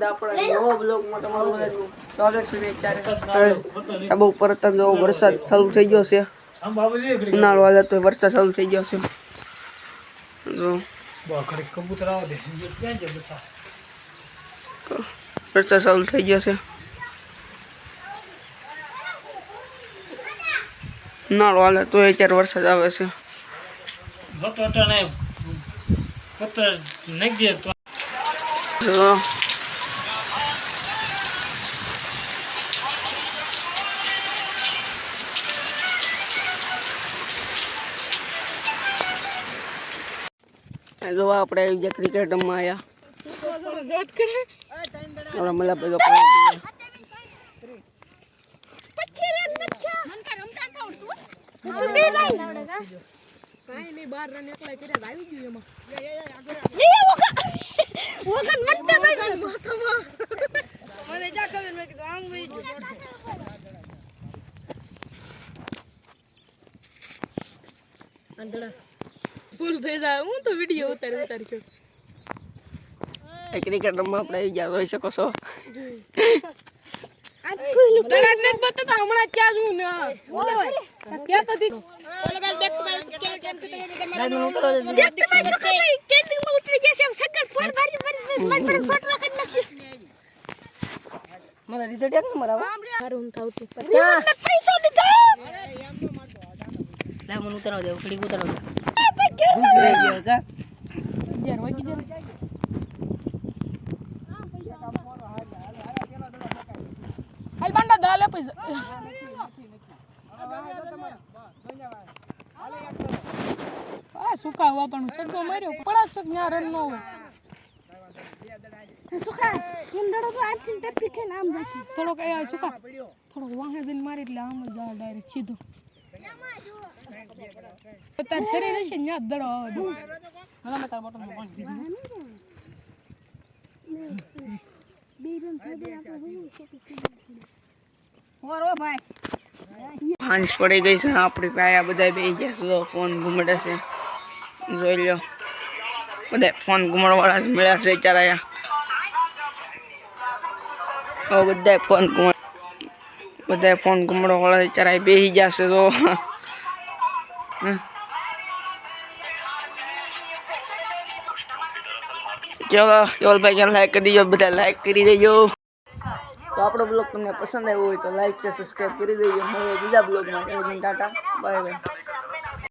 સ્વાગત આપણા નવો બ્લોગમાં તમારું બધાનું સ્વાગત છે. અત્યારે બહુ પરત જો વરસાદ ચાલુ થઈ ગયો છે. ઉનાળો હાલે તો વરસાદ ચાલુ થઈ ગયો છે. વરસાદ ચાલુ થઈ ગયો છે. ઉનાળો હાલે તો અત્યારે વરસાદ આવે છે. જો આપણે આવી ગયા ક્રિકેટ રમવા આવ્યા મલા બધો ફૂલ થઈ જાય. હું તો વિડીયો ઉતારી ક્રિકેટ રમવા આપણે આવી ગયા જોઈ શકો છો. મારા રિઝલ્ટ એક નંબર આવે. મને ઉતારવા દે, ઘડી ઉતારવા દે. સુકા હવા પણ સગો માર્યો પડા સગ ન્યા રન નો હોય સુકા કેન્ડડો તો આથી ટપી કે નામ રાખી થોડોક એ સુકા થોડોક વાહે જઈને મારી એટલે આમ જ જા ડાયરેક્ટ સીધો તાર શરીર છે ન્યા દડો આવે દો ના મે તાર મોટો પાણી પીધું બે રન થઈ આપણે ઓરો ભાઈ હાંસ પડી ગઈ છે. આપણી પાયા બધા બેસી ગયા છે. ફોન ઘૂમડે છે, જોઈ લો. બધા ફોન ઘૂમડવાળા જ મળ્યા છે અત્યારે. બધા ફોન ઘૂમડવાળા અત્યારે બેસી ગયા છે. તો ચલો કેવલભાઈ લાઈક કરી દેજો, બધા લાઈક કરી દેજો. તો આપણો બ્લોગ તમને પસંદ આવ્યો હોય તો લાઈક છે, સબસ્ક્રાઈબ કરી દેજો. મળીએ બીજા બ્લોગમાં. Tata, bye bye.